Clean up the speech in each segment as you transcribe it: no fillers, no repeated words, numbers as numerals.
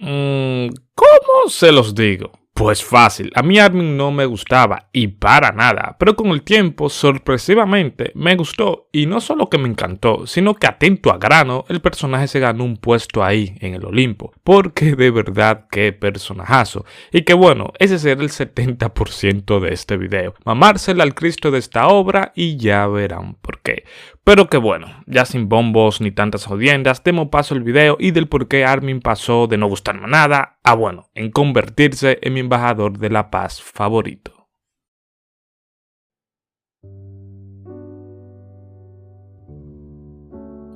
¿Cómo se los digo? Pues fácil, a mí Armin no me gustaba y para nada, pero con el tiempo sorpresivamente me gustó y no solo que me encantó, sino que atento a grano el personaje se ganó un puesto ahí en el Olimpo, porque de verdad qué personajazo. Y que bueno, ese será el 70% de este video, mamársela al Cristo de esta obra y ya verán por qué. Pero que bueno, ya sin bombos ni tantas jodiendas, demos paso al video y del por qué Armin pasó de no gustarme nada a bueno, en convertirse en mi embajador de la paz favorito.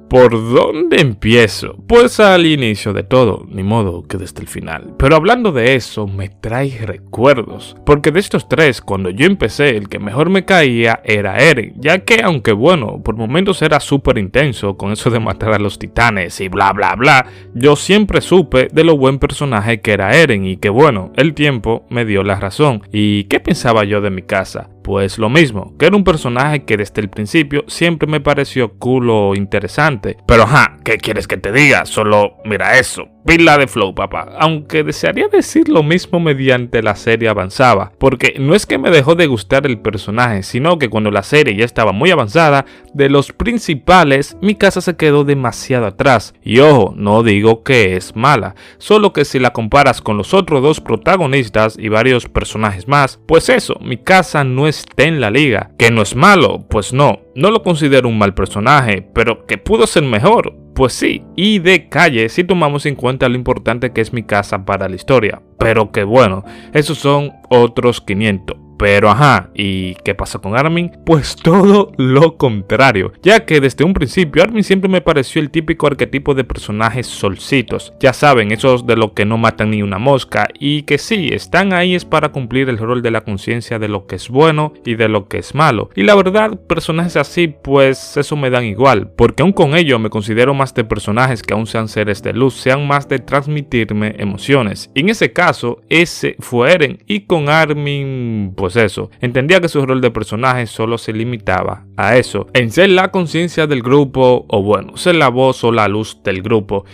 ¿Por dónde empiezo? Pues al inicio de todo, ni modo que desde el final. Pero hablando de eso, me trae recuerdos. Porque de estos tres, cuando yo empecé, el que mejor me caía era Eren. Ya que, aunque bueno, por momentos era súper intenso con eso de matar a los titanes y bla bla bla, yo siempre supe de lo buen personaje que era Eren y que bueno, el tiempo me dio la razón. ¿Y qué pensaba yo de mi casa? Pues lo mismo, que era un personaje que desde el principio siempre me pareció cool o interesante. Pero ajá, ¿qué quieres que te diga? Solo mira eso. Pila de flow, papá. Aunque desearía decir lo mismo mediante la serie avanzaba, porque no es que me dejó de gustar el personaje, sino que cuando la serie ya estaba muy avanzada, de los principales, mi casa se quedó demasiado atrás. Y ojo, no digo que es mala, solo que si la comparas con los otros dos protagonistas y varios personajes más, pues eso, mi casa no está en la liga. ¿Que no es malo? Pues no lo considero un mal personaje, pero que pudo ser mejor. Pues sí, y de calle si tomamos en cuenta lo importante que es mi casa para la historia. Pero que bueno, esos son otros 500. Pero ajá, ¿y qué pasa con Armin? Pues todo lo contrario, ya que desde un principio Armin siempre me pareció el típico arquetipo de personajes solcitos. Ya saben, esos de los que no matan ni una mosca y que sí, están ahí es para cumplir el rol de la conciencia de lo que es bueno y de lo que es malo. Y la verdad, personajes así pues eso me dan igual, porque aún con ello me considero más de personajes que aún sean seres de luz, sean más de transmitirme emociones. Y en ese caso, ese fue Eren y con Armin pues eso, entendía que su rol de personaje solo se limitaba a eso, en ser la conciencia del grupo o bueno, ser la voz o la luz del grupo.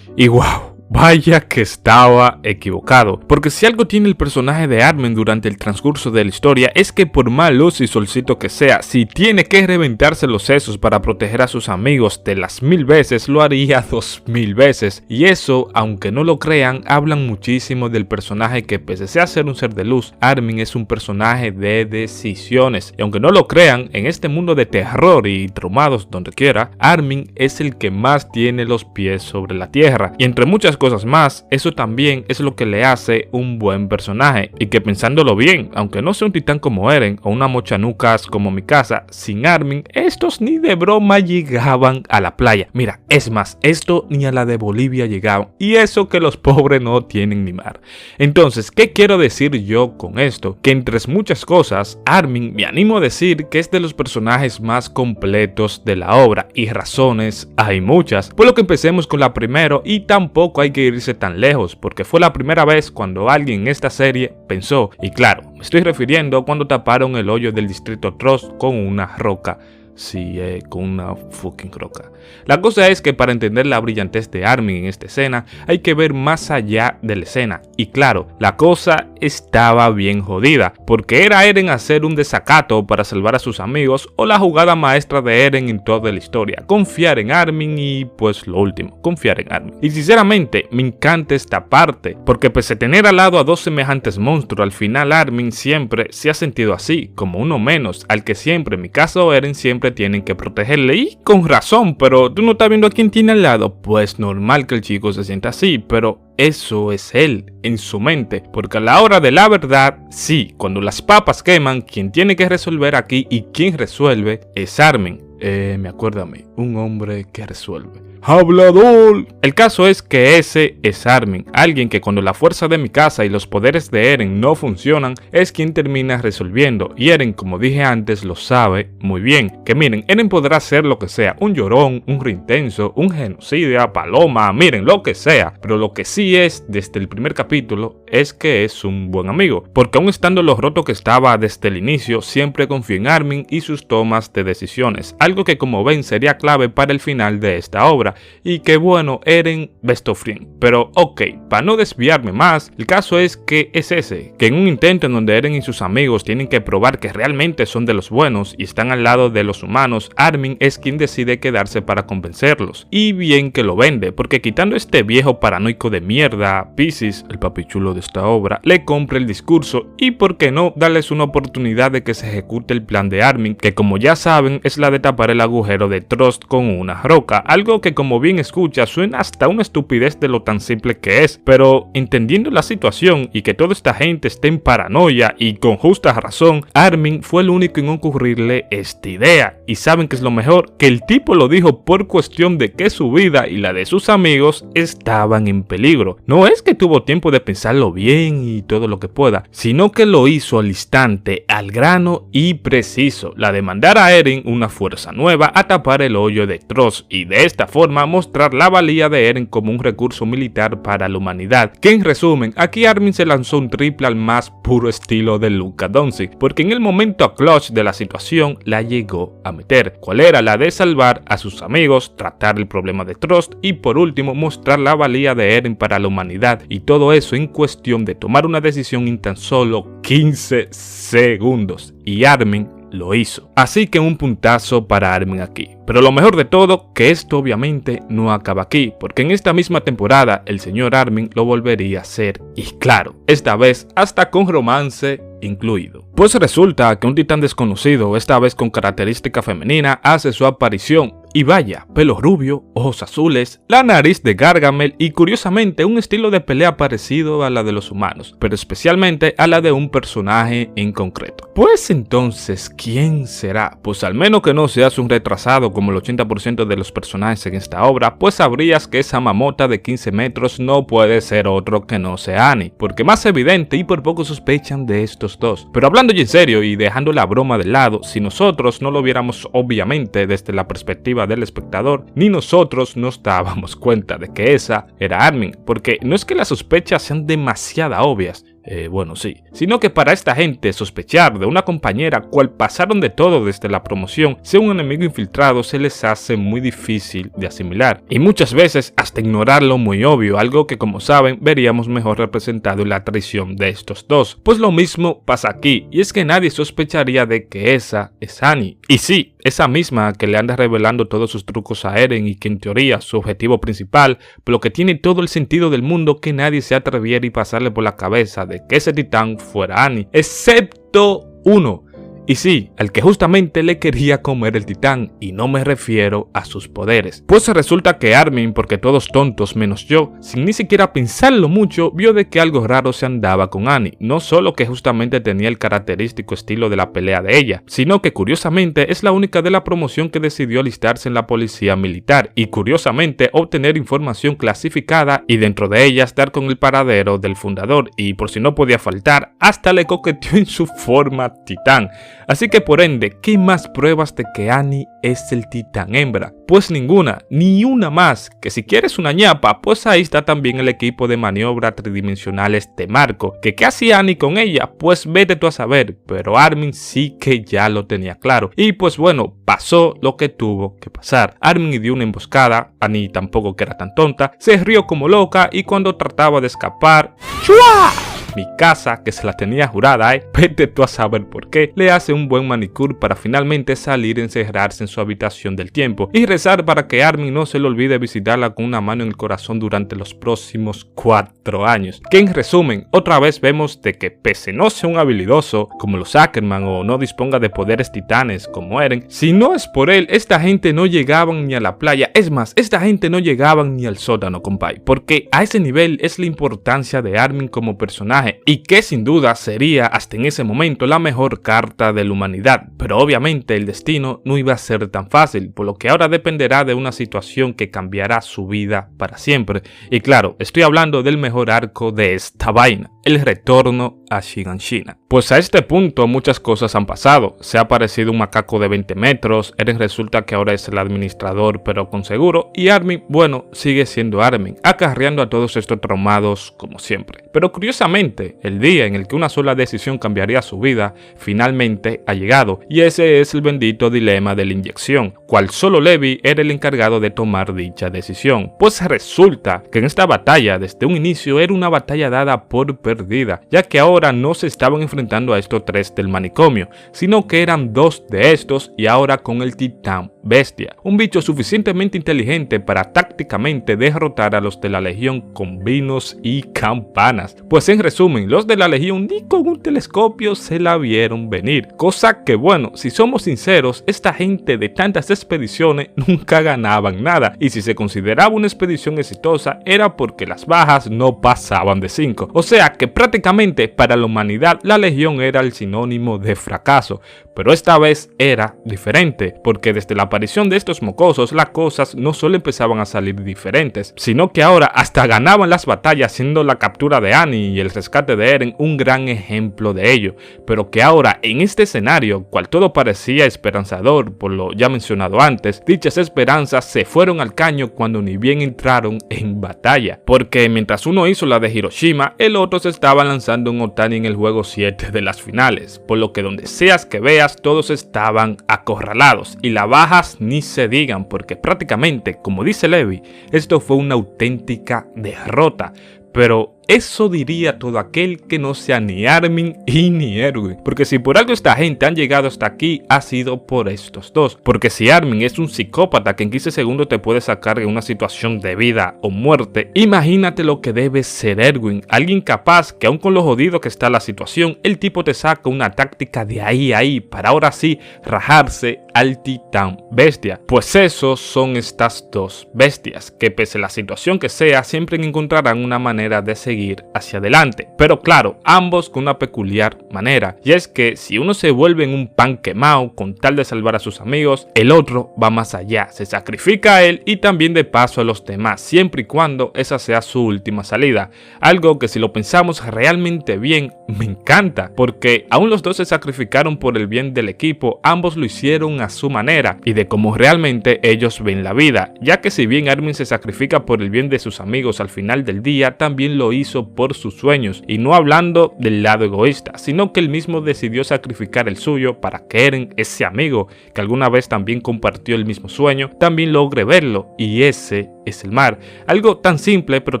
Y wow, vaya que estaba equivocado, porque si algo tiene el personaje de Armin durante el transcurso de la historia es que por más luz y solcito que sea, si tiene que reventarse los sesos para proteger a sus amigos de las 1000 veces, lo haría 2000 veces. Y eso, aunque no lo crean, hablan muchísimo del personaje que pese a ser un ser de luz, Armin es un personaje de decisiones. Y aunque no lo crean, en este mundo de terror y traumados donde quiera, Armin es el que más tiene los pies sobre la tierra. Y entre muchas cosas más, eso también es lo que le hace un buen personaje, y que pensándolo bien, aunque no sea un titán como Eren o una mochanucas como mi casa, sin Armin estos ni de broma llegaban a la playa. Mira, es más, esto ni a la de Bolivia llegaban, y eso que los pobres no tienen ni mar. Entonces, ¿qué quiero decir yo con esto? Que entre muchas cosas, Armin me animo a decir que es de los personajes más completos de la obra, y razones hay muchas, por lo que empecemos con la primera, y tampoco hay que irse tan lejos, porque fue la primera vez cuando alguien en esta serie pensó, y claro, me estoy refiriendo cuando taparon el hoyo del distrito Trost con una roca. Sí, con una fucking roca. La cosa es que para entender la brillantez de Armin en esta escena, hay que ver más allá de la escena. Y claro, la cosa estaba bien jodida, porque era Eren hacer un desacato para salvar a sus amigos, o la jugada maestra de Eren en toda la historia, confiar en Armin y pues lo último, confiar en Armin. Y sinceramente, me encanta esta parte, porque pese a tener al lado a dos semejantes monstruos, al final Armin siempre se ha sentido así, como uno menos, al que siempre, en mi caso Eren, siempre tienen que protegerle, y con razón. Pero tú no estás viendo a quién tiene al lado, pues normal que el chico se sienta así, pero eso es él, en su mente, porque a la hora de la verdad, sí, cuando las papas queman, quien tiene que resolver aquí y quien resuelve es Armin. Me acuerdo a mí, un hombre que resuelve. ¡Hablador! El caso es que ese es Armin, alguien que cuando la fuerza de mi casa y los poderes de Eren no funcionan, es quien termina resolviendo. Y Eren, como dije antes, lo sabe muy bien. Que miren, Eren podrá ser lo que sea, un llorón, un reintenso, un genocida, paloma, miren, lo que sea. Pero lo que sí es, desde el primer capítulo, es que es un buen amigo. Porque aun estando lo roto que estaba desde el inicio, siempre confió en Armin y sus tomas de decisiones. Algo que como ven sería clave para el final de esta obra, y que bueno, Eren best of friend. Pero ok, para no desviarme más, el caso es que es ese, que en un intento en donde Eren y sus amigos tienen que probar que realmente son de los buenos y están al lado de los humanos, Armin es quien decide quedarse para convencerlos. Y bien que lo vende, porque quitando este viejo paranoico de mierda, Piscis, el papichulo de esta obra, le compra el discurso y por qué no darles una oportunidad de que se ejecute el plan de Armin, que como ya saben es la de tapar el agujero de Trust con una roca, algo que como bien escucha suena hasta una estupidez de lo tan simple que es, pero entendiendo la situación y que toda esta gente esté en paranoia y con justa razón, Armin fue el único en ocurrirle esta idea. Y saben que es lo mejor, que el tipo lo dijo por cuestión de que su vida y la de sus amigos estaban en peligro. No es que tuvo tiempo de pensarlo bien y todo lo que pueda, sino que lo hizo al instante, al grano y preciso, la de mandar a Eren, una fuerza nueva, a tapar el hoyo de Trust y de esta forma mostrar la valía de Eren como un recurso militar para la humanidad. Que en resumen, aquí Armin se lanzó un triple al más puro estilo de Luka Doncic, porque en el momento clutch de la situación la llegó a meter, cuál era la de salvar a sus amigos, tratar el problema de Trust y por último mostrar la valía de Eren para la humanidad, y todo eso en cuestión de tomar una decisión en tan solo 15 segundos, y Armin lo hizo. Así que un puntazo para Armin aquí. Pero lo mejor de todo, que esto obviamente no acaba aquí, porque en esta misma temporada el señor Armin lo volvería a hacer, y claro, esta vez hasta con romance incluido. Pues resulta que un titán desconocido, esta vez con característica femenina, hace su aparición. Y vaya, pelo rubio, ojos azules, la nariz de Gargamel y curiosamente un estilo de pelea parecido a la de los humanos, pero especialmente a la de un personaje en concreto. Pues entonces, ¿quién será? Pues al menos que no seas un retrasado como el 80% de los personajes en esta obra, pues sabrías que esa mamota de 15 metros no puede ser otro que no sea Annie, porque más evidente y por poco sospechan de estos dos. Pero hablando ya en serio y dejando la broma de lado, si nosotros no lo viéramos obviamente desde la perspectiva del espectador, ni nosotros nos dábamos cuenta de que esa era Armin, porque no es que las sospechas sean demasiado obvias, bueno sí, sino que para esta gente sospechar de una compañera cual pasaron de todo desde la promoción sea un enemigo infiltrado se les hace muy difícil de asimilar y muchas veces hasta ignorarlo muy obvio, algo que como saben veríamos mejor representado en la traición de estos dos. Pues lo mismo pasa aquí, y es que nadie sospecharía de que esa es Annie, y sí, esa misma que le anda revelando todos sus trucos a Eren y que en teoría su objetivo principal, pero que tiene todo el sentido del mundo que nadie se atreviera y pasarle por la cabeza de que ese titán fuera Annie, excepto uno. Y sí, al que justamente le quería comer el titán, y no me refiero a sus poderes. Pues resulta que Armin, porque todos tontos menos yo, sin ni siquiera pensarlo mucho, vio de que algo raro se andaba con Annie. No solo que justamente tenía el característico estilo de la pelea de ella, sino que curiosamente es la única de la promoción que decidió alistarse en la policía militar, y curiosamente obtener información clasificada y dentro de ella estar con el paradero del fundador, y por si no podía faltar, hasta le coqueteó en su forma titán. Así que por ende, ¿qué más pruebas de que Annie es el titán hembra? Pues ninguna, ni una más, que si quieres una ñapa, pues ahí está también el equipo de maniobra tridimensionales de Marco, que ¿qué hacía Annie con ella? Pues vete tú a saber, pero Armin sí que ya lo tenía claro, y pues bueno, pasó lo que tuvo que pasar. Armin dio una emboscada, Annie tampoco que era tan tonta, se rió como loca y cuando trataba de escapar, ¡chua! Mi casa, que se la tenía jurada, vete tú a saber por qué, le hace un buen manicure para finalmente salir y encerrarse en su habitación del tiempo y rezar para que Armin no se le olvide visitarla con una mano en el corazón durante los próximos 4 años. Que en resumen, otra vez vemos de que pese no sea un habilidoso como los Ackerman o no disponga de poderes titanes como Eren, si no es por él, esta gente no llegaban ni a la playa, es más, esta gente no llegaban ni al sótano, compay, porque a ese nivel es la importancia de Armin como personaje, y que sin duda sería hasta en ese momento la mejor carta de la humanidad, pero obviamente el destino no iba a ser tan fácil, por lo que ahora dependerá de una situación que cambiará su vida para siempre. Y claro, estoy hablando del mejor arco de esta vaina, el retorno a Shiganshina. Pues a este punto muchas cosas han pasado. Se ha aparecido un macaco de 20 metros, Eren resulta que ahora es el administrador pero con seguro, y Armin, bueno, sigue siendo Armin, acarreando a todos estos traumados como siempre. Pero curiosamente, el día en el que una sola decisión cambiaría su vida, finalmente ha llegado, y ese es el bendito dilema de la inyección, cual solo Levi era el encargado de tomar dicha decisión. Pues resulta que en esta batalla, desde un inicio, era una batalla dada por perdida, ya que ahora no se estaban enfrentando a estos tres del manicomio, sino que eran dos de estos y ahora con el Titán Bestia, un bicho suficientemente inteligente para tácticamente derrotar a los de la Legión con vinos y campanas. Pues en resumen, los de la Legión ni con un telescopio se la vieron venir, cosa que bueno, si somos sinceros, esta gente de tantas expediciones nunca ganaban nada, y si se consideraba una expedición exitosa era porque las bajas no pasaban de 5, o sea que prácticamente para la humanidad la Legión era el sinónimo de fracaso. Pero esta vez era diferente, porque desde la aparición de estos mocosos las cosas no solo empezaban a salir diferentes, sino que ahora hasta ganaban las batallas, siendo la captura de Annie y el rescate de Eren un gran ejemplo de ello, pero que ahora en este escenario, cual todo parecía esperanzador por lo ya mencionado antes, dichas esperanzas se fueron al caño cuando ni bien entraron en batalla, porque mientras uno hizo la de Hiroshima, el otro se estaba lanzando un Otani en el juego 7 de las finales, por lo que donde seas que veas todos estaban acorralados, y las bajas ni se digan, porque prácticamente, como dice Levi, esto fue una auténtica derrota. Pero eso diría todo aquel que no sea ni Armin y ni Erwin, porque si por algo esta gente han llegado hasta aquí ha sido por estos dos, porque si Armin es un psicópata que en 15 segundos te puede sacar de una situación de vida o muerte, imagínate lo que debe ser Erwin, alguien capaz que aun con lo jodido que está la situación, el tipo te saca una táctica de ahí a ahí para ahora sí rajarse al Titán Bestia. Pues esos son estas dos bestias, que pese a la situación que sea, siempre encontrarán una manera de seguir hacia adelante, pero claro, ambos con una peculiar manera, y es que si uno se vuelve en un pan quemado con tal de salvar a sus amigos, el otro va más allá, se sacrifica a él y también de paso a los demás, siempre y cuando esa sea su última salida, algo que si lo pensamos realmente bien, me encanta, porque aún los dos se sacrificaron por el bien del equipo, ambos lo hicieron a su manera y de cómo realmente ellos ven la vida, ya que si bien Armin se sacrifica por el bien de sus amigos al final del día, también lo hizo por sus sueños, y no hablando del lado egoísta, sino que él mismo decidió sacrificar el suyo para que Eren, ese amigo que alguna vez también compartió el mismo sueño, también logre verlo, y ese es el mar. Algo tan simple pero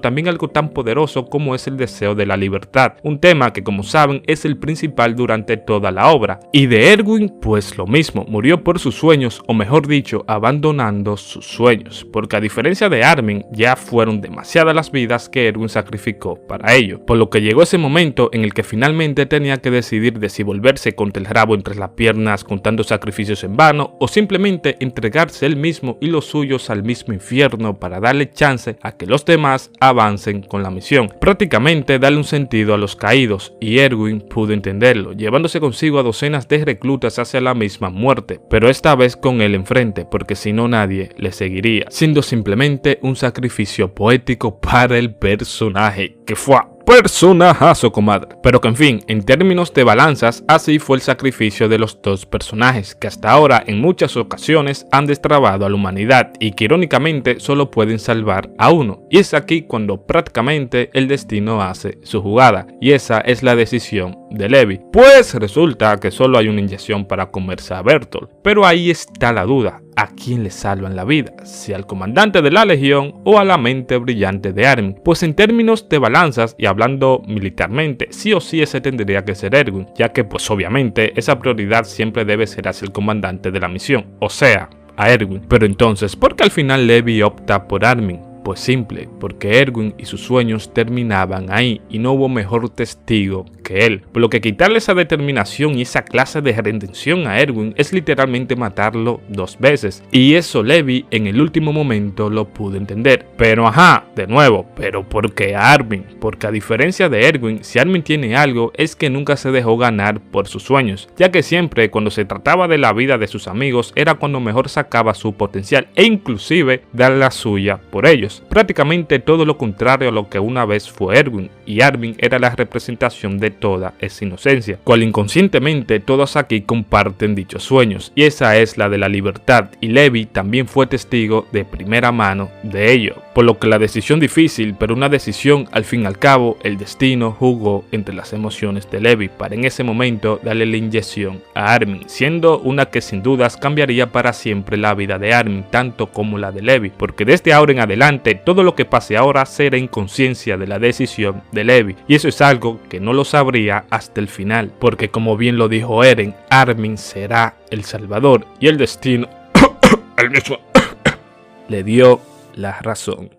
también algo tan poderoso como es el deseo de la libertad, un tema que como saben es el principal durante toda la obra. Y de Erwin pues lo mismo, murió por sus sueños, o mejor dicho, abandonando sus sueños, porque a diferencia de Armin ya fueron demasiadas las vidas que Erwin sacrificó para ello, por lo que llegó ese momento en el que finalmente tenía que decidir de si volverse contra el rabo entre las piernas contando sacrificios en vano, o simplemente entregarse él mismo y los suyos al mismo infierno para darle chance a que los demás avancen con la misión, prácticamente darle un sentido a los caídos, y Erwin pudo entenderlo, llevándose consigo a docenas de reclutas hacia la misma muerte, pero esta vez con él enfrente, porque si no nadie le seguiría, siendo simplemente un sacrificio poético para el personaje, que fue personajazo, comadre. Pero que en fin, en términos de balanzas, así fue el sacrificio de los dos personajes, que hasta ahora en muchas ocasiones han destrabado a la humanidad y que irónicamente solo pueden salvar a uno. Y es aquí cuando prácticamente el destino hace su jugada, y esa es la decisión de Levi. Pues resulta que solo hay una inyección para comerse a Bertolt, pero ahí está la duda. ¿A quién le salvan la vida? ¿Si al comandante de la Legión o a la mente brillante de Armin? Pues en términos de balanzas y hablando militarmente, sí o sí ese tendría que ser Erwin, ya que pues obviamente esa prioridad siempre debe ser hacia el comandante de la misión, o sea, a Erwin. Pero entonces, ¿por qué al final Levi opta por Armin? Pues simple, porque Erwin y sus sueños terminaban ahí y no hubo mejor testigo que él, por lo que quitarle esa determinación y esa clase de redención a Erwin es literalmente matarlo dos veces, y eso Levi en el último momento lo pudo entender. Pero ajá, de nuevo, pero ¿por qué a Armin? Porque a diferencia de Erwin, si Armin tiene algo es que nunca se dejó ganar por sus sueños, ya que siempre cuando se trataba de la vida de sus amigos era cuando mejor sacaba su potencial e inclusive dar la suya por ellos. Prácticamente todo lo contrario a lo que una vez fue Erwin, y Armin era la representación de toda esa inocencia, cual inconscientemente todos aquí comparten dichos sueños, y esa es la de la libertad, y Levi también fue testigo de primera mano de ello, por lo que la decisión difícil, pero una decisión al fin y al cabo, el destino jugó entre las emociones de Levi para en ese momento darle la inyección a Armin, siendo una que sin dudas cambiaría para siempre la vida de Armin, tanto como la de Levi, porque desde ahora en adelante todo lo que pase ahora será en conciencia de la decisión de Levi, y eso es algo que no lo sabría hasta el final, porque como bien lo dijo Eren, Armin será el salvador y el destino el mismo le dio la razón.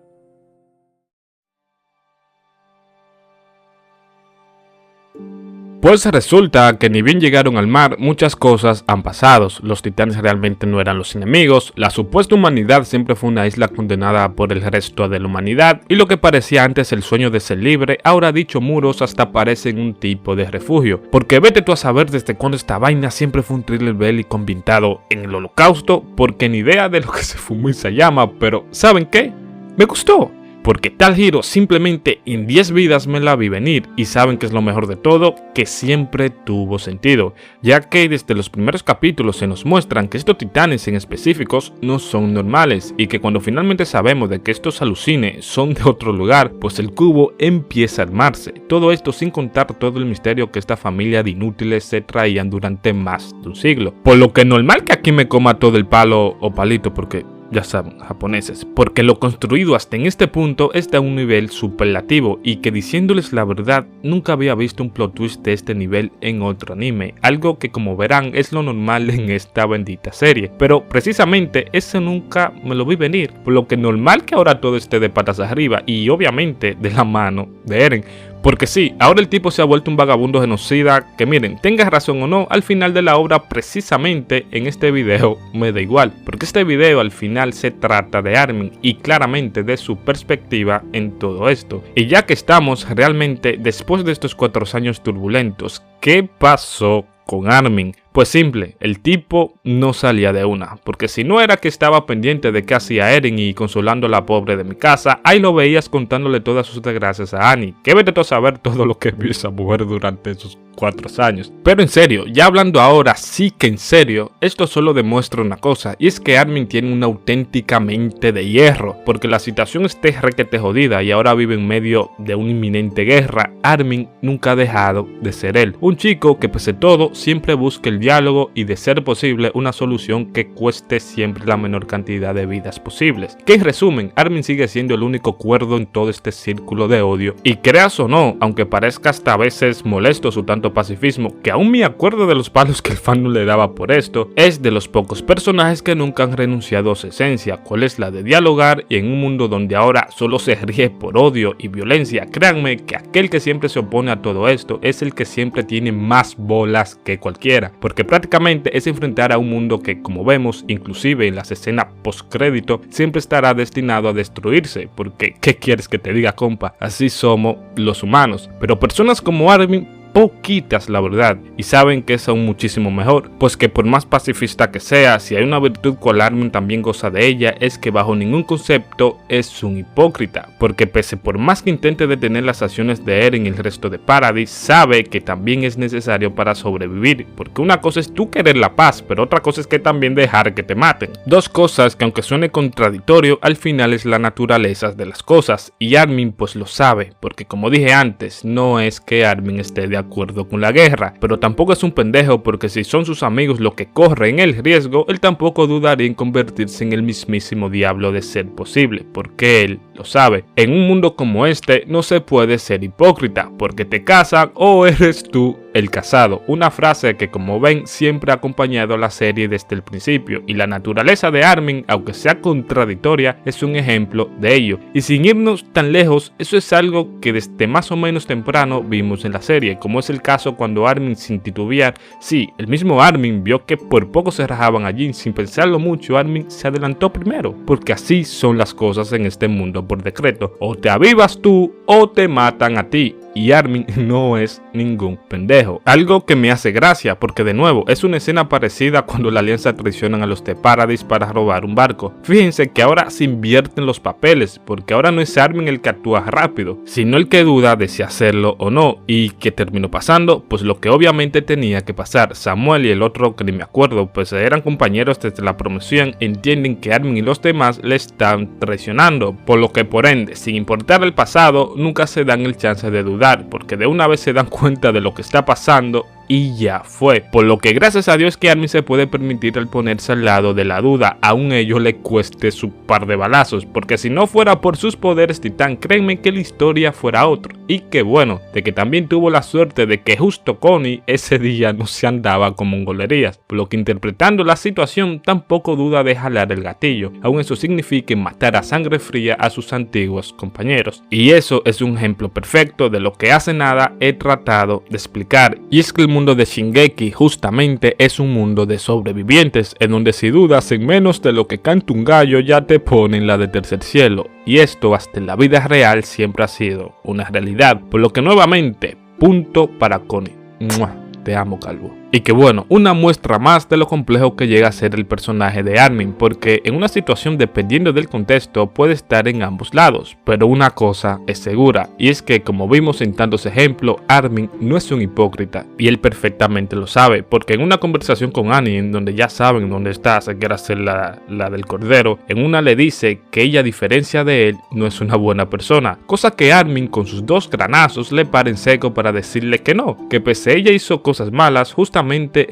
Pues resulta que ni bien llegaron al mar, muchas cosas han pasado. Los titanes realmente no eran los enemigos, la supuesta humanidad siempre fue una isla condenada por el resto de la humanidad, y lo que parecía antes el sueño de ser libre, ahora dicho muros hasta parecen un tipo de refugio. Porque vete tú a saber desde cuándo esta vaina siempre fue un thriller bélico ambientado en el holocausto, porque ni idea de lo que se fumó y se llama, pero ¿saben qué? Me gustó. Porque tal giro simplemente en 10 vidas me la vi venir, y saben que es lo mejor de todo, que siempre tuvo sentido, ya que desde los primeros capítulos se nos muestran que estos titanes en específicos no son normales, y que cuando finalmente sabemos de que estos alucines son de otro lugar, pues el cubo empieza a armarse. Todo esto sin contar todo el misterio que esta familia de inútiles se traían durante más de un siglo. Por lo que normal que aquí me coma todo el palo o palito, porque ya saben, japoneses, porque lo construido hasta en este punto está a un nivel superlativo, y que diciéndoles la verdad, nunca había visto un plot twist de este nivel en otro anime, algo que como verán es lo normal en esta bendita serie, pero precisamente eso nunca me lo vi venir, por lo que normal que ahora todo esté de patas arriba, y obviamente de la mano de Eren. Porque sí, ahora el tipo se ha vuelto un vagabundo genocida que miren, tengas razón o no, al final de la obra precisamente en este video me da igual, porque este video al final se trata de Armin y claramente de su perspectiva en todo esto. Y ya que estamos realmente después de estos 4 años turbulentos, ¿qué pasó con Armin? Pues simple, el tipo no salía de una, porque si no era que estaba pendiente de qué hacía Eren y consolando a la pobre de mi casa, ahí lo veías contándole todas sus desgracias a Annie, que vete tú a saber todo lo que vio esa mujer durante esos 4 años. Pero en serio, ya hablando ahora sí que en serio, esto solo demuestra una cosa, y es que Armin tiene una auténtica mente de hierro, porque la situación esté requete jodida y ahora vive en medio de una inminente guerra. Armin nunca ha dejado de ser él, un chico que pese a todo siempre busca el diálogo y de ser posible una solución que cueste siempre la menor cantidad de vidas posibles. Que en resumen, Armin sigue siendo el único cuerdo en todo este círculo de odio, y creas o no, aunque parezca hasta a veces molesto su tanto pacifismo, que aún me acuerdo de los palos que el fan no le daba por esto, es de los pocos personajes que nunca han renunciado a su esencia, cual es la de dialogar, y en un mundo donde ahora solo se ríe por odio y violencia, créanme que aquel que siempre se opone a todo esto es el que siempre tiene más bolas que cualquiera, porque prácticamente es enfrentar a un mundo que, como vemos inclusive en las escenas postcrédito, siempre estará destinado a destruirse, porque ¿qué quieres que te diga, compa? Así somos los humanos. Pero personas como Armin, poquitas la verdad, y saben que es aún muchísimo mejor, pues que por más pacifista que sea, si hay una virtud cual Armin también goza de ella, es que bajo ningún concepto es un hipócrita, porque pese por más que intente detener las acciones de Eren y el resto de Paradis, sabe que también es necesario para sobrevivir, porque una cosa es tú querer la paz, pero otra cosa es que también dejar que te maten. Dos cosas que aunque suene contradictorio, al final es la naturaleza de las cosas, y Armin pues lo sabe, porque como dije antes, no es que Armin esté de acuerdo con la guerra, pero tampoco es un pendejo, porque si son sus amigos los que corren el riesgo, él tampoco dudaría en convertirse en el mismísimo diablo de ser posible, porque él lo sabe. En un mundo como este no se puede ser hipócrita, porque te casan o eres tú el casado, una frase que como ven siempre ha acompañado a la serie desde el principio, y la naturaleza de Armin, aunque sea contradictoria, es un ejemplo de ello. Y sin irnos tan lejos, eso es algo que desde más o menos temprano vimos en la serie, como es el caso cuando Armin, sin titubear, sí, el mismo Armin vio que por poco se rajaban allí, sin pensarlo mucho, Armin se adelantó primero, porque así son las cosas en este mundo por decreto, o te avivas tú o te matan a ti. Y Armin no es ningún pendejo. Algo que me hace gracia porque de nuevo es una escena parecida cuando la alianza traicionan a los The Paradise para robar un barco. Fíjense que ahora se invierten los papeles porque ahora no es Armin el que actúa rápido, sino el que duda de si hacerlo o no. ¿Y qué terminó pasando? Pues lo que obviamente tenía que pasar. Samuel y el otro que ni me acuerdo, pues eran compañeros desde la promoción, entienden que Armin y los demás le están traicionando, por lo que por ende, sin importar el pasado, nunca se dan el chance de dudar, porque de una vez se dan cuenta de lo que está pasando y ya fue. Por lo que gracias a Dios que Armin se puede permitir el ponerse al lado de la duda, aun ello le cueste su par de balazos, porque si no fuera por sus poderes titán, créanme que la historia fuera otra. Y que bueno, de que también tuvo la suerte de que justo Connie ese día no se andaba con mongolerías, por lo que interpretando la situación tampoco duda de jalar el gatillo, aun eso signifique matar a sangre fría a sus antiguos compañeros. Y eso es un ejemplo perfecto de lo que hace nada he tratado de explicar, y es que el mundo de Shingeki justamente es un mundo de sobrevivientes, en donde si dudas en menos de lo que canta un gallo ya te ponen la de tercer cielo, y esto hasta en la vida real siempre ha sido una realidad, por lo que nuevamente, punto para Connie. ¡Mua! Te amo, calvo. Y que bueno, una muestra más de lo complejo que llega a ser el personaje de Armin, porque en una situación dependiendo del contexto puede estar en ambos lados, pero una cosa es segura, y es que como vimos en tantos ejemplos, Armin no es un hipócrita, y él perfectamente lo sabe, porque en una conversación con Annie, en donde ya saben dónde está, se quiere hacer la del cordero, en una le dice que ella a diferencia de él, no es una buena persona, cosa que Armin con sus dos granazos le para en seco para decirle que no, que pese a ella hizo cosas malas, justamente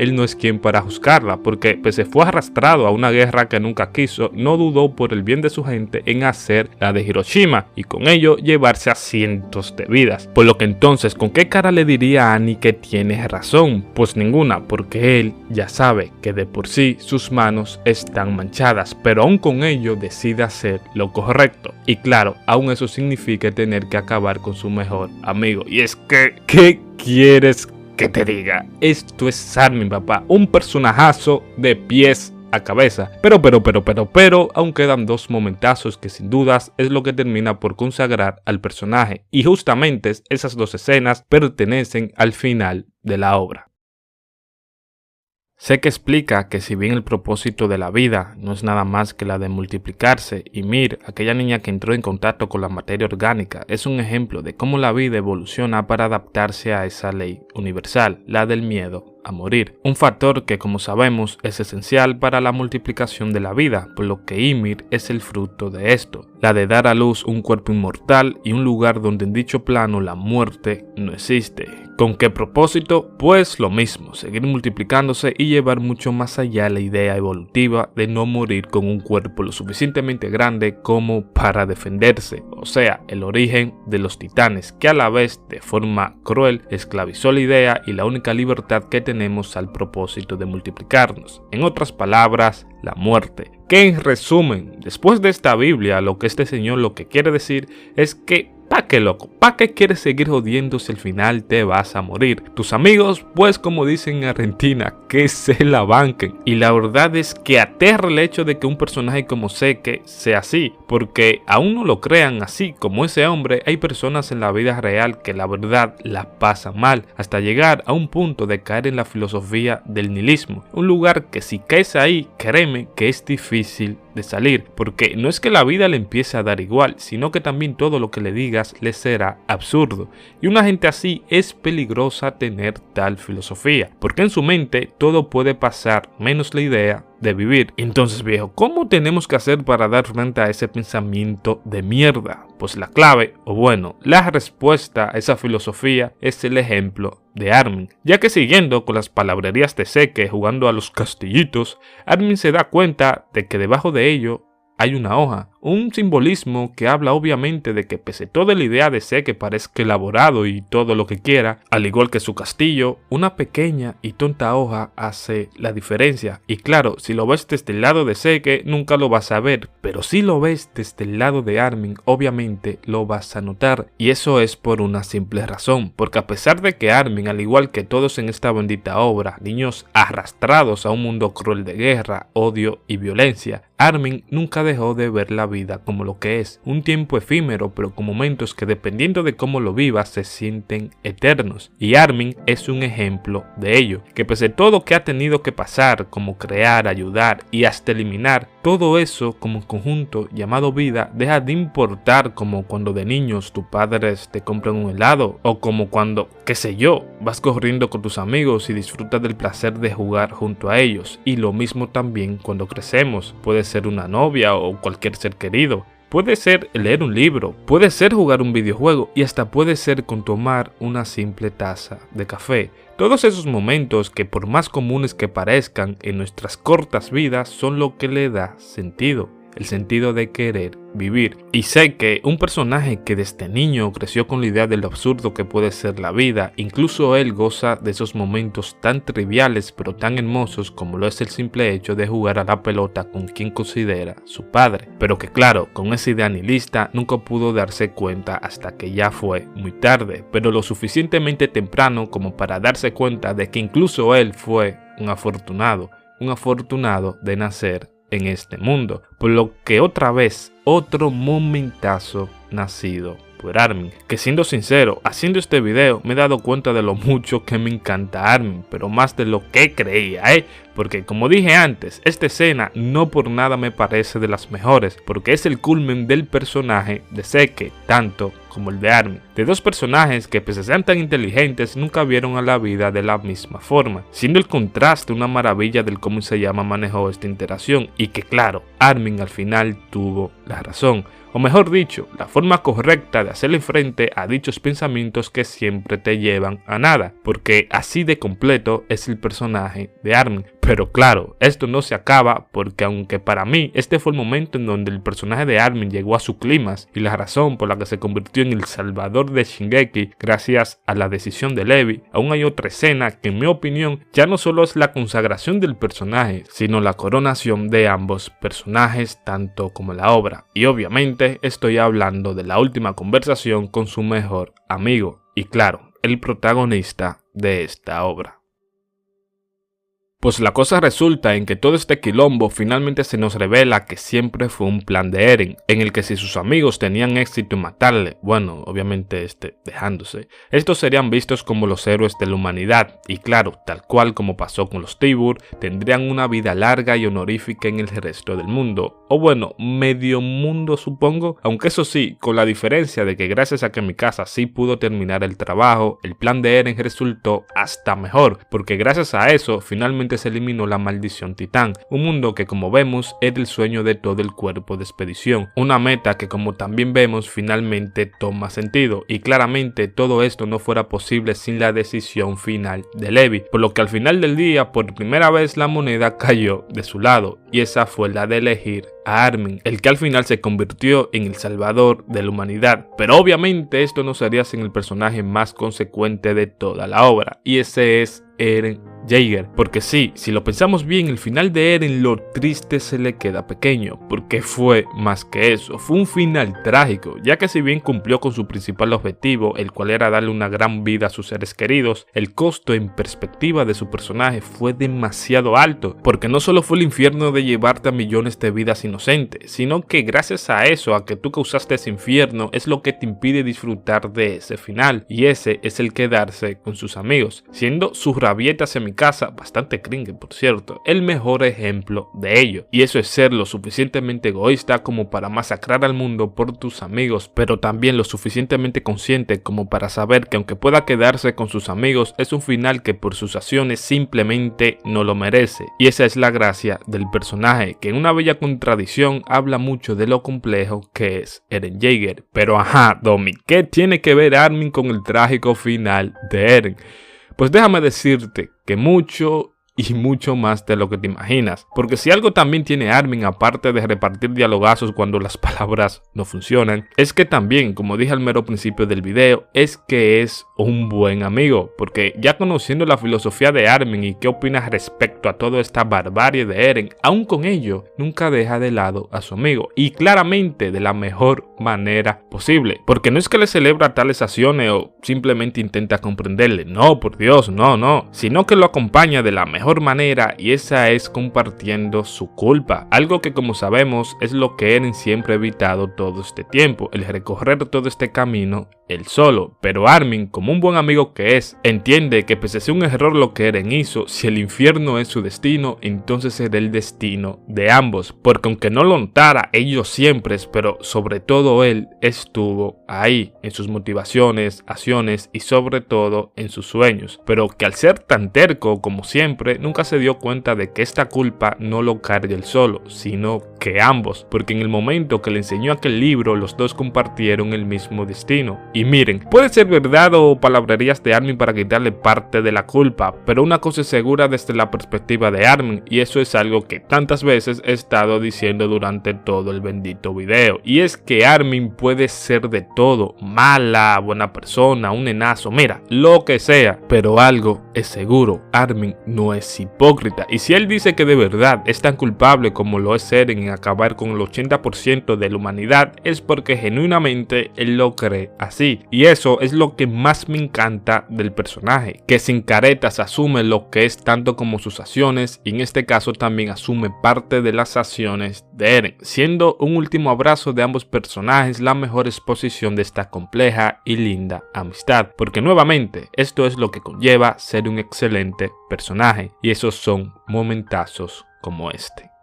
él no es quien para juzgarla, porque pese fue arrastrado a una guerra que nunca quiso, no dudó por el bien de su gente en hacer la de Hiroshima y con ello llevarse a cientos de vidas. Por lo que entonces, ¿con qué cara le diría a Annie que tiene razón? Pues ninguna, porque él ya sabe que de por sí sus manos están manchadas, pero aún con ello decide hacer lo correcto. Y claro, aún eso significa tener que acabar con su mejor amigo. Y es que, ¿qué quieres que te diga? Esto es Armin, papá, un personajazo de pies a cabeza, pero aún quedan dos momentazos que sin dudas es lo que termina por consagrar al personaje, y justamente esas dos escenas pertenecen al final de la obra. Sé que explica que si bien el propósito de la vida no es nada más que la de multiplicarse, y Mir, aquella niña que entró en contacto con la materia orgánica, es un ejemplo de cómo la vida evoluciona para adaptarse a esa ley universal, la del miedo a morir. Un factor que, como sabemos, es esencial para la multiplicación de la vida, por lo que Ymir es el fruto de esto, la de dar a luz un cuerpo inmortal y un lugar donde en dicho plano la muerte no existe. ¿Con qué propósito? Pues lo mismo, seguir multiplicándose y llevar mucho más allá la idea evolutiva de no morir con un cuerpo lo suficientemente grande como para defenderse, o sea, el origen de los titanes, que a la vez de forma cruel esclavizó la idea y la única libertad que tenemos al propósito de multiplicarnos. En otras palabras, la muerte. Que en resumen, después de esta Biblia, lo que este señor lo que quiere decir es que ¿pa' qué, loco? ¿Pa' qué quieres seguir jodiendo si al final te vas a morir? Tus amigos, pues como dicen en Argentina, que se la banquen. Y la verdad es que aterra el hecho de que un personaje como Seke sea así, porque aún no lo crean así como ese hombre, hay personas en la vida real que la verdad la pasan mal, hasta llegar a un punto de caer en la filosofía del nihilismo. Un lugar que si caes ahí, créeme que es difícil de salir, porque no es que la vida le empiece a dar igual, sino que también todo lo que le digas le será absurdo, y una gente así es peligrosa tener tal filosofía, porque en su mente todo puede pasar menos la idea de vivir. Entonces, viejo, ¿cómo tenemos que hacer para dar frente a ese pensamiento de mierda? Pues la clave, o bueno, la respuesta a esa filosofía es el ejemplo de Armin, ya que siguiendo con las palabrerías de Seke jugando a los castillitos, Armin se da cuenta de que debajo de ello hay una hoja, un simbolismo que habla obviamente de que pese toda la idea de Seke parezca elaborado y todo lo que quiera, al igual que su castillo, una pequeña y tonta hoja hace la diferencia. Y claro, si lo ves desde el lado de Seke nunca lo vas a ver, pero si lo ves desde el lado de Armin obviamente lo vas a notar, y eso es por una simple razón, porque a pesar de que Armin, al igual que todos en esta bendita obra, niños arrastrados a un mundo cruel de guerra, odio y violencia, Armin nunca dejó de ver la vida vida como lo que es, un tiempo efímero pero con momentos que dependiendo de cómo lo vivas se sienten eternos. Y Armin es un ejemplo de ello, que pese a todo que ha tenido que pasar, como crear, ayudar y hasta eliminar, todo eso como conjunto llamado vida deja de importar, como cuando de niños tus padres te compran un helado, o como cuando, qué sé yo, vas corriendo con tus amigos y disfrutas del placer de jugar junto a ellos. Y lo mismo también cuando crecemos, puede ser una novia o cualquier ser querido. Puede ser leer un libro, puede ser jugar un videojuego y hasta puede ser con tomar una simple taza de café. Todos esos momentos que por más comunes que parezcan en nuestras cortas vidas son lo que le da sentido. El sentido de querer vivir. Y sé que un personaje que desde niño creció con la idea de lo absurdo que puede ser la vida, incluso él goza de esos momentos tan triviales pero tan hermosos como lo es el simple hecho de jugar a la pelota con quien considera su padre. Pero que claro, con esa idea nihilista nunca pudo darse cuenta hasta que ya fue muy tarde, pero lo suficientemente temprano como para darse cuenta de que incluso él fue un afortunado de nacer en este mundo, por lo que otra vez, otro momentazo nacido por Armin, que siendo sincero, haciendo este video me he dado cuenta de lo mucho que me encanta Armin, pero más de lo que creía, porque como dije antes, esta escena no por nada me parece de las mejores, porque es el culmen del personaje de Seke, tanto como el de Armin, de dos personajes que pese a ser tan inteligentes nunca vieron a la vida de la misma forma, siendo el contraste una maravilla del cómo manejó esta interacción, y que claro, Armin al final tuvo la razón, o mejor dicho, la forma correcta de hacerle frente a dichos pensamientos que siempre te llevan a nada, porque así de completo es el personaje de Armin. Pero claro, esto no se acaba porque aunque para mí este fue el momento en donde el personaje de Armin llegó a su clímax y la razón por la que se convirtió en el salvador de Shingeki gracias a la decisión de Levi, aún hay otra escena que en mi opinión ya no solo es la consagración del personaje, sino la coronación de ambos personajes tanto como la obra. Y obviamente estoy hablando de la última conversación con su mejor amigo y claro, el protagonista de esta obra. Pues la cosa resulta en que todo este quilombo finalmente se nos revela que siempre fue un plan de Eren, en el que si sus amigos tenían éxito en matarle, bueno, obviamente dejándose, estos serían vistos como los héroes de la humanidad, y claro, tal cual como pasó con los Tibur, tendrían una vida larga y honorífica en el resto del mundo, o bueno, medio mundo supongo, aunque eso sí, con la diferencia de que gracias a que Mikasa sí pudo terminar el trabajo, el plan de Eren resultó hasta mejor, porque gracias a eso finalmente se eliminó la maldición titán, un mundo que como vemos era el sueño de todo el cuerpo de expedición, una meta que como también vemos finalmente toma sentido, y claramente todo esto no fuera posible sin la decisión final de Levi, por lo que al final del día por primera vez la moneda cayó de su lado, y esa fue la de elegir a Armin, el que al final se convirtió en el salvador de la humanidad, pero obviamente esto no sería sin el personaje más consecuente de toda la obra, y ese es Eren Yeager, porque sí, si lo pensamos bien, el final de Eren lo triste se le queda pequeño, porque fue más que eso, fue un final trágico, ya que si bien cumplió con su principal objetivo, el cual era darle una gran vida a sus seres queridos, el costo en perspectiva de su personaje fue demasiado alto, porque no solo fue el infierno de llevarte a millones de vidas inocentes, sino que gracias a eso, a que tú causaste ese infierno, es lo que te impide disfrutar de ese final, y ese es el quedarse con sus amigos, siendo su rabieta hacia Mikasa, bastante cringe por cierto, el mejor ejemplo de ello, y eso es ser lo suficientemente egoísta como para masacrar al mundo por tus amigos, pero también lo suficientemente consciente como para saber que aunque pueda quedarse con sus amigos, es un final que por sus acciones simplemente no lo merece, y esa es la gracia del personaje, que en una bella contradicción habla mucho de lo complejo que es Eren Yeager. Pero ajá, Domi, ¿qué tiene que ver Armin con el trágico final de Eren? Pues déjame decirte que mucho y mucho más de lo que te imaginas, porque si algo también tiene Armin aparte de repartir dialogazos cuando las palabras no funcionan, es que también, como dije al mero principio del video, es que es un buen amigo, porque ya conociendo la filosofía de Armin y qué opinas respecto a toda esta barbarie de Eren, aún con ello nunca deja de lado a su amigo, y claramente de la mejor manera posible. Porque no es que le celebra tales acciones o simplemente intenta comprenderle, no, por Dios, no, sino que lo acompaña de la mejor manera, y esa es compartiendo su culpa. Algo que, como sabemos, es lo que Eren siempre ha evitado todo este tiempo, el recorrer todo este camino él solo. Pero Armin, como un buen amigo que es, entiende que pese a ser un error lo que Eren hizo, si el infierno es su destino, entonces será el destino de ambos, porque aunque no lo notara ellos siempre, pero sobre todo él estuvo ahí, en sus motivaciones, acciones y sobre todo en sus sueños, pero que al ser tan terco como siempre, nunca se dio cuenta de que esta culpa no lo carga él solo, sino que ambos, porque en el momento que le enseñó aquel libro, los dos compartieron el mismo destino. Y miren, puede ser verdad o palabrerías de Armin para quitarle parte de la culpa, pero una cosa es segura desde la perspectiva de Armin, y eso es algo que tantas veces he estado diciendo durante todo el bendito video, y es que Armin puede ser de todo, mala, buena persona, un nenazo, mira, lo que sea, pero algo es seguro, Armin no es hipócrita, y si él dice que de verdad es tan culpable como lo es Eren en acabar con el 80% de la humanidad, es porque genuinamente él lo cree así. Y eso es lo que más me encanta del personaje, que sin caretas asume lo que es tanto como sus acciones, y en este caso también asume parte de las acciones de Eren, siendo un último abrazo de ambos personajes la mejor exposición de esta compleja y linda amistad, porque nuevamente esto es lo que conlleva ser un excelente personaje, y esos son momentazos como este.